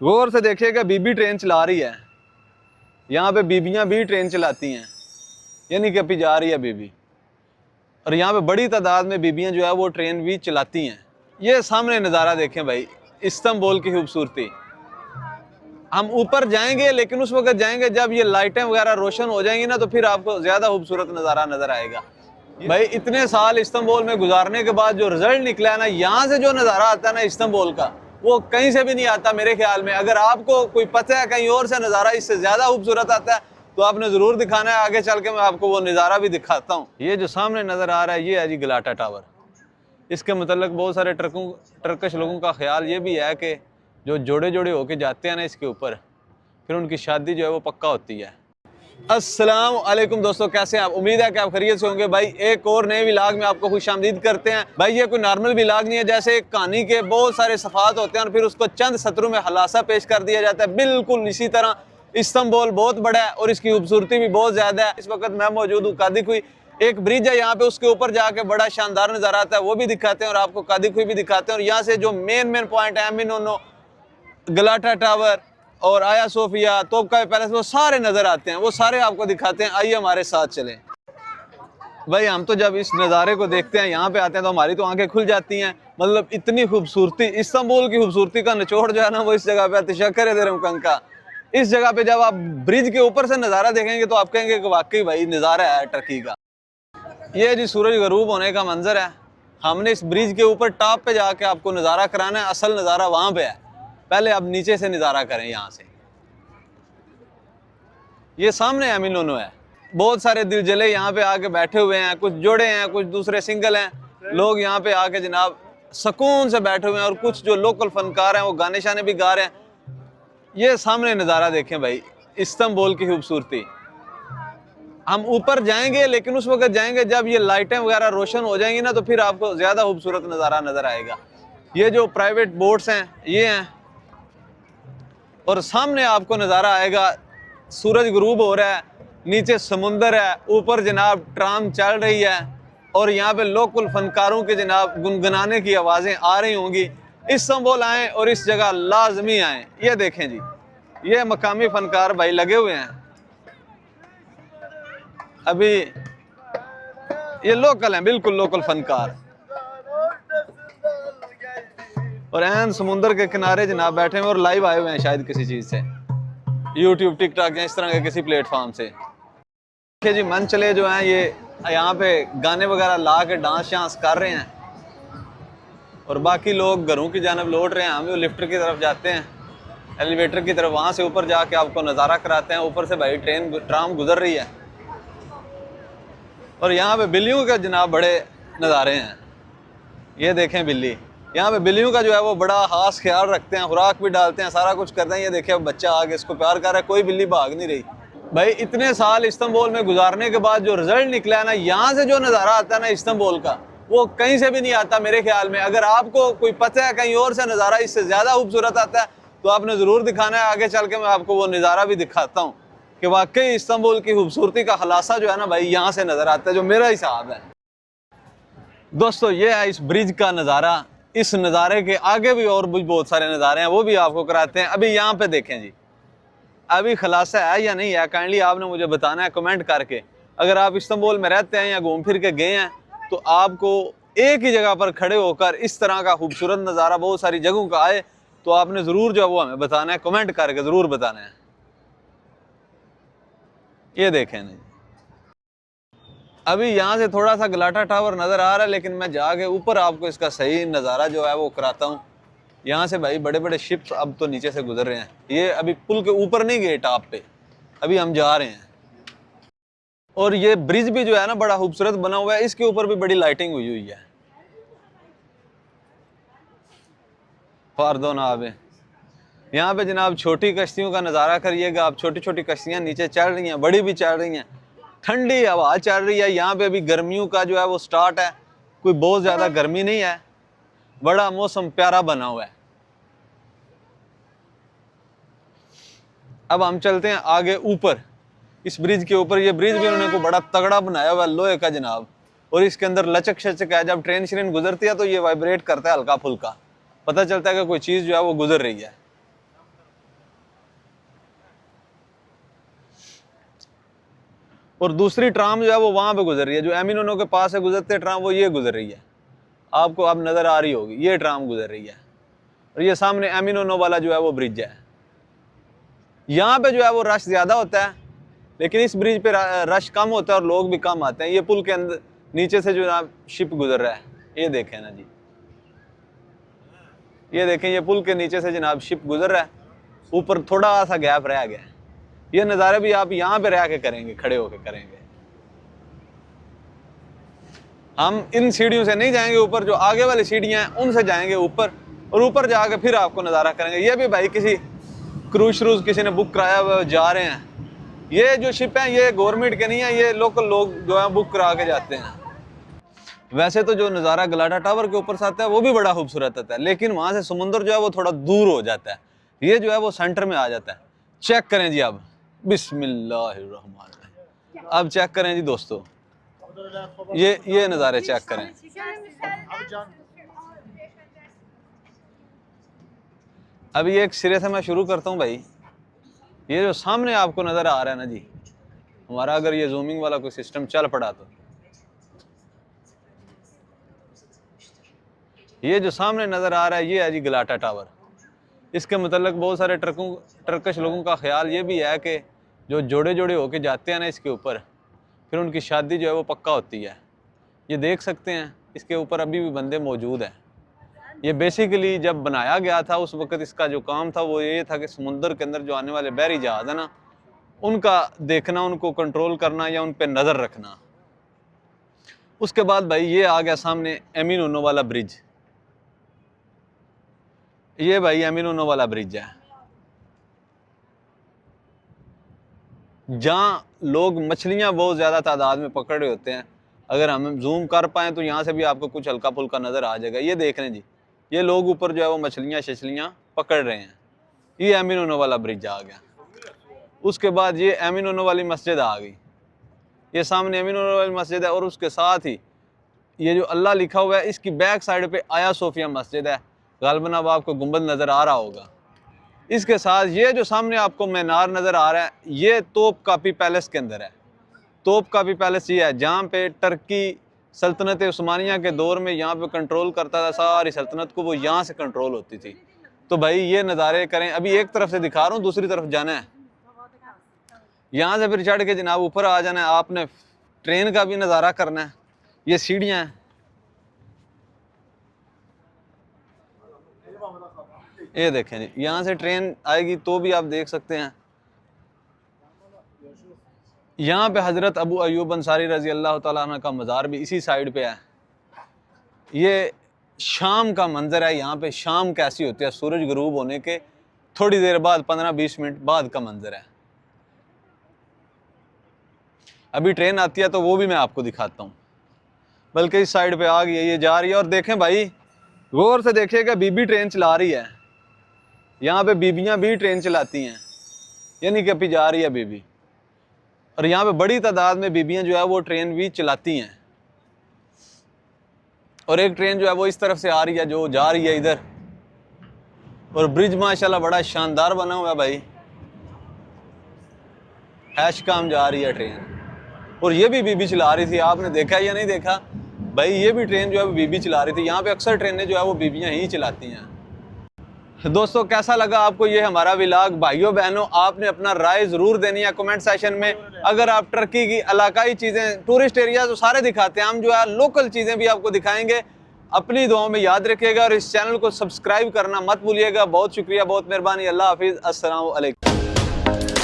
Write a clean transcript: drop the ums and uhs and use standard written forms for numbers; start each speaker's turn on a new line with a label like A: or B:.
A: गौर से देखिएगा, बीबी ट्रेन चला रही है। यहाँ पे बीबियाँ भी ट्रेन चलाती हैं, यानी कि अभी जा रही है बीबी। और यहाँ पे बड़ी तादाद में बीबियाँ जो है वो ट्रेन भी चलाती हैं। ये सामने नज़ारा देखें भाई, इस्तांबुल की खूबसूरती। हम ऊपर जाएंगे, लेकिन उस वक्त जाएंगे जब ये लाइटें वगैरह रोशन हो जाएंगी ना, तो फिर आपको ज़्यादा खूबसूरत नज़ारा नज़र आएगा। भाई इतने साल इस्तांबुल में गुजारने के बाद जो रिजल्ट निकला है ना, यहाँ से जो नज़ारा आता है ना इस्तांबुल का, वो कहीं से भी नहीं आता मेरे ख्याल में। अगर आपको कोई पता है कहीं और से नज़ारा इससे ज़्यादा खूबसूरत आता है तो आपने ज़रूर दिखाना है। आगे चल के मैं आपको वो नज़ारा भी दिखाता हूँ। ये जो सामने नज़र आ रहा है ये है जी गलाटा टावर। इसके मतलब बहुत सारे टर्किश लोगों का ख्याल ये भी है कि जो जोड़े जोड़े होके जाते हैं ना इसके ऊपर, फिर उनकी शादी जो है वो पक्का होती है। अस्सलाम वालेकुम दोस्तों, कैसे हैं आप? उम्मीद है कि आप खैरियत से होंगे। भाई एक और नए व्लॉग में आपको खुशामदीद करते हैं। भाई ये कोई नॉर्मल व्लॉग नहीं है, जैसे एक कहानी के बहुत सारे सफ़ात होते हैं और फिर उसको चंद सत्रों में खुलासा पेश कर दिया जाता है। बिल्कुल इसी तरह इस्तांबुल बहुत बड़ा है और इसकी खूबसूरती भी बहुत ज़्यादा है। इस वक्त मैं मौजूद हूँ कादीकुई, एक ब्रिज है यहाँ पे, उसके ऊपर जाके बड़ा शानदार नज़ारा आता है, वो भी दिखाते हैं और आपको कादीकुई भी दिखाते हैं। और यहाँ से जो मेन पॉइंट है, एमिनोनो, गलाटा टावर और आया सोफिया, तोपकाई पैलेस, वो सारे नज़र आते हैं, वो सारे आपको दिखाते हैं। आइए हमारे साथ चलें। भाई हम तो जब इस नज़ारे को देखते हैं, यहाँ पे आते हैं, तो हमारी तो आंखें खुल जाती हैं। मतलब इतनी खूबसूरती, इस्तांबुल की खूबसूरती का निचोड़ जो है ना वो इस जगह पे तशक्कर है दरमकन का। इस जगह पे जब आप ब्रिज के ऊपर से नज़ारा देखेंगे तो आप कहेंगे कि वाकई भाई नज़ारा है टर्की का। ये जी सूरज गरूब होने का मंजर है। हमने इस ब्रिज के ऊपर टॉप पे जाके आपको नज़ारा कराना है। असल नज़ारा वहाँ पे है, पहले आप नीचे से नज़ारा करें। यहाँ से ये सामने एमिनोनो है। बहुत सारे दिलजले यहाँ पे आके बैठे हुए हैं, कुछ जोड़े हैं, कुछ दूसरे सिंगल हैं। लोग यहाँ पे आके जनाब सुकून से बैठे हुए हैं और कुछ जो लोकल फनकार हैं वो गाने शाने भी गा रहे हैं। ये सामने नज़ारा देखें भाई, इस्तांबुल की खूबसूरती। हम ऊपर जाएंगे, लेकिन उस वक्त जाएंगे जब ये लाइटें वगैरह रोशन हो जाएंगी ना, तो फिर आपको ज़्यादा खूबसूरत नज़ारा नज़र आएगा। ये जो प्राइवेट बोट्स हैं ये हैं, और सामने आपको नज़ारा आएगा, सूरज गुरूब हो रहा है, नीचे समुंदर है, ऊपर जनाब ट्राम चल रही है और यहाँ पे लोकल फनकारों के जनाब गुनगुनाने की आवाज़ें आ रही होंगी। इस्तांबुल आएँ और इस जगह लाजमी आएँ। ये देखें जी, ये मकामी फनकार भाई लगे हुए हैं। अभी ये लोकल हैं, बिल्कुल लोकल फनकार, और एन समुंदर के किनारे जनाब बैठे हुए और लाइव आए हुए हैं शायद किसी चीज़ से, यूट्यूब, टिकटॉक या इस तरह के किसी प्लेटफॉर्म से। देखिए जी, मन चले जो हैं ये यहाँ पे गाने वगैरह ला के डांस शांस कर रहे हैं और बाकी लोग घरों की जानब लौट रहे हैं। हम भी लिफ्टर की तरफ जाते हैं, एलिवेटर की तरफ, वहाँ से ऊपर जाके आपको नज़ारा कराते हैं। ऊपर से भाई ट्राम गुजर रही है और यहाँ पे बिल्लियों के जनाब बड़े नज़ारे हैं। ये देखें बिल्ली, यहाँ पे बिल्लियों का जो है वो बड़ा खास ख्याल रखते हैं, खुराक भी डालते हैं, सारा कुछ करते हैं। ये देखिए बच्चा आगे इसको प्यार कर रहा है, कोई बिल्ली भाग नहीं रही। भाई इतने साल इस्तांबुल में गुजारने के बाद जो रिजल्ट निकला है ना, यहाँ से जो नज़ारा आता है ना इस्तांबुल का, वो कहीं से भी नहीं आता मेरे ख्याल में। अगर आपको कोई पता है कहीं और से नज़ारा इससे ज़्यादा खूबसूरत आता है तो आपने ज़रूर दिखाना है। आगे चल के मैं आपको वो नज़ारा भी दिखाता हूँ कि वाकई इस्तांबुल की खूबसूरती का खुलासा जो है ना भाई यहाँ से नज़र आता है, जो मेरा हिसाब है। दोस्तों ये है इस ब्रिज का नज़ारा। इस नज़ारे के आगे भी और भी बहुत सारे नज़ारे हैं, वो भी आपको कराते हैं। अभी यहाँ पे देखें जी, अभी खुलासा है या नहीं है, काइंडली आपने मुझे बताना है कमेंट करके। अगर आप इस्तांबुल में रहते हैं या घूम फिर के गए हैं तो आपको एक ही जगह पर खड़े होकर इस तरह का खूबसूरत नज़ारा बहुत सारी जगहों का आए तो आपने ज़रूर जो है वो हमें बताना है, कमेंट करके ज़रूर बताना है। ये देखें नहीं, अभी यहाँ से थोड़ा सा गलाटा टावर नज़र आ रहा है, लेकिन मैं जाके ऊपर आपको इसका सही नज़ारा जो है वो कराता हूँ। यहाँ से भाई बड़े बड़े शिप्स अब तो नीचे से गुजर रहे हैं। ये अभी पुल के ऊपर नहीं गए टॉप पे, अभी हम जा रहे हैं। और ये ब्रिज भी जो है ना बड़ा खूबसूरत बना हुआ है, इसके ऊपर भी बड़ी लाइटिंग हुई हुई है। फारदोना आबे यहाँ पे जनाब छोटी कश्तियों का नज़ारा करिएगा आप। छोटी छोटी कश्तियाँ नीचे चल रही हैं, बड़ी भी चल रही हैं, ठंडी हवा चल रही है। यहाँ पे अभी गर्मियों का जो है वो स्टार्ट है, कोई बहुत ज़्यादा गर्मी नहीं है, बड़ा मौसम प्यारा बना हुआ है। अब हम चलते हैं आगे ऊपर, इस ब्रिज के ऊपर। ये ब्रिज भी उन्होंने को बड़ा तगड़ा बनाया हुआ है लोहे का जनाब, और इसके अंदर लचक शचक है। जब ट्रेन श्रेन गुजरती है तो ये वाइब्रेट करता है हल्का फुल्का, पता चलता है कि कोई चीज़ जो है वो गुजर रही है। और दूसरी ट्राम जो है वो वहाँ पे गुजर रही है, जो एमिनोनो के पास से गुजरते ट्राम वो ये गुजर रही है, आपको अब नज़र आ रही होगी, ये ट्राम गुजर रही है। और ये सामने एमिनोनो वाला जो है वो ब्रिज है। यहाँ पे जो है वो रश ज़्यादा होता है, लेकिन इस ब्रिज पे रश कम होता है और लोग भी कम आते हैं। ये पुल के अंदर नीचे से जो है शिप गुजर रहा है, ये देखें ना जी, ये देखें, ये पुल के नीचे से जनाब शिप गुजर रहा है, ऊपर थोड़ा सा गैप रह गया है। ये नज़ारे भी आप यहाँ पे रह के करेंगे, खड़े होके करेंगे। हम इन सीढ़ियों से नहीं जाएंगे ऊपर, जो आगे वाली सीढ़ियाँ हैं उनसे जाएंगे ऊपर, और ऊपर जाके फिर आपको नज़ारा करेंगे। ये भी भाई किसी क्रूज श्रूज किसी ने बुक कराया हुआ जा रहे हैं। ये जो शिप हैं ये गवर्नमेंट के नहीं है, ये लोकल लोग जो है बुक करा के जाते हैं। वैसे तो जो नज़ारा गलाटा टावर के ऊपर से आता है वो भी बड़ा खूबसूरत आता है, लेकिन वहाँ से समुंदर जो है वो थोड़ा दूर हो जाता है, ये जो है वो सेंटर में आ जाता है। चेक करें जी, अब बिस्मिल्लाहिर्रहमानिर्रहीम, अब चेक करें जी दोस्तों, ये नज़ारे चेक करें। अभी एक सिरे से मैं शुरू करता हूँ भाई। ये जो सामने आपको नज़र आ रहा है ना जी, हमारा अगर ये जूमिंग वाला कोई सिस्टम चल पड़ा तो ये जो सामने नज़र आ रहा है ये है जी गलाटा टावर। इसके मतलब बहुत सारे टर्कश लोगों का ख्याल ये भी है कि जो जोड़े जोड़े होके जाते हैं ना इसके ऊपर, फिर उनकी शादी जो है वो पक्का होती है। ये देख सकते हैं इसके ऊपर अभी भी बंदे मौजूद हैं। ये बेसिकली जब बनाया गया था उस वक़्त इसका जो काम था वो ये था कि समुंदर के अंदर जो आने वाले बहरी जहाज़ है ना, उनका देखना, उनको कंट्रोल करना या उन पर नज़र रखना। उसके बाद भाई ये आ गया सामने एमिनोनो वाला ब्रिज। ये भाई एमिनोनो वाला ब्रिज है, जहाँ लोग मछलियाँ बहुत ज़्यादा तादाद में पकड़ रहे होते हैं। अगर हम जूम कर पाएँ तो यहाँ से भी आपको कुछ हल्का फुल्का नज़र आ जाएगा। ये देख रहे हैं जी, ये लोग ऊपर जो है वो मछलियाँ शछलियाँ पकड़ रहे हैं। ये एमिनोनो वाला ब्रिज आ गया। उसके बाद ये एमिनोनो वाली मस्जिद आ गई, ये सामने एमिनोनो वाली मस्जिद है, और उसके साथ ही ये जो अल्लाह लिखा हुआ है इसकी बैक साइड पे आया सोफिया मस्जिद है। गालबन अब आपको गुंबद नज़र आ रहा होगा। इसके साथ ये जो सामने आपको मीनार नज़र आ रहा है ये तोप कापी पैलेस के अंदर है। तोप कापी पैलेस ये है जहाँ पे टर्की सल्तनत उस्मानिया के दौर में यहाँ पे कंट्रोल करता था, सारी सल्तनत को वो यहाँ से कंट्रोल होती थी। तो भाई ये नज़ारे करें। अभी एक तरफ से दिखा रहा हूँ, दूसरी तरफ जाना है, यहाँ से फिर चढ़ के जनाब ऊपर आ जाना है। आपने ट्रेन का भी नज़ारा करना है। ये सीढ़ियाँ हैं, ये देखें जी, यहाँ से ट्रेन आएगी तो भी आप देख सकते हैं। यहाँ पे हज़रत अबू अयूब अंसारी रज़ी अल्लाह ताला अन्हु का मज़ार भी इसी साइड पे है। ये शाम का मंज़र है, यहाँ पे शाम कैसी होती है, सूरज गरूब होने के थोड़ी देर बाद 15-20 मिनट बाद का मंज़र है। अभी ट्रेन आती है तो वो भी मैं आपको दिखाता हूँ, बल्कि इस साइड पे आ गई है, ये जा रही है। और देखें भाई, गौर से देखिएगा, बीबी ट्रेन चला रही है। यहाँ पे बीबियाँ भी ट्रेन चलाती हैं, यानी कि अभी जा रही है बीबी। और यहाँ पे बड़ी तादाद में बीबियाँ जो है वो ट्रेन भी चलाती हैं। और एक ट्रेन जो है वो इस तरफ से आ रही है, जो जा रही है इधर। और ब्रिज माशाल्लाह बड़ा शानदार बना हुआ है भाई, हैश काम जा रही है ट्रेन। और ये भी बीबी चला रही थी, आपने देखा या नहीं देखा भाई, ये भी ट्रेन जो है वो बीबी चला रही थी। यहाँ पे अक्सर ट्रेनें जो है वो बीबियाँ ही चलाती हैं। दोस्तों कैसा लगा आपको ये हमारा व्लॉग? भाइयों बहनों, आपने अपना राय ज़रूर देनी है कमेंट सेशन में। अगर आप टर्की की इलाकाई चीज़ें, टूरिस्ट एरिया तो सारे दिखाते हैं, हम जो है लोकल चीज़ें भी आपको दिखाएंगे। अपनी दुआओं में याद रखिएगा और इस चैनल को सब्सक्राइब करना मत भूलिएगा। बहुत शुक्रिया, बहुत मेहरबानी। अल्लाह हाफिज़, अस्सलाम वालेकुम।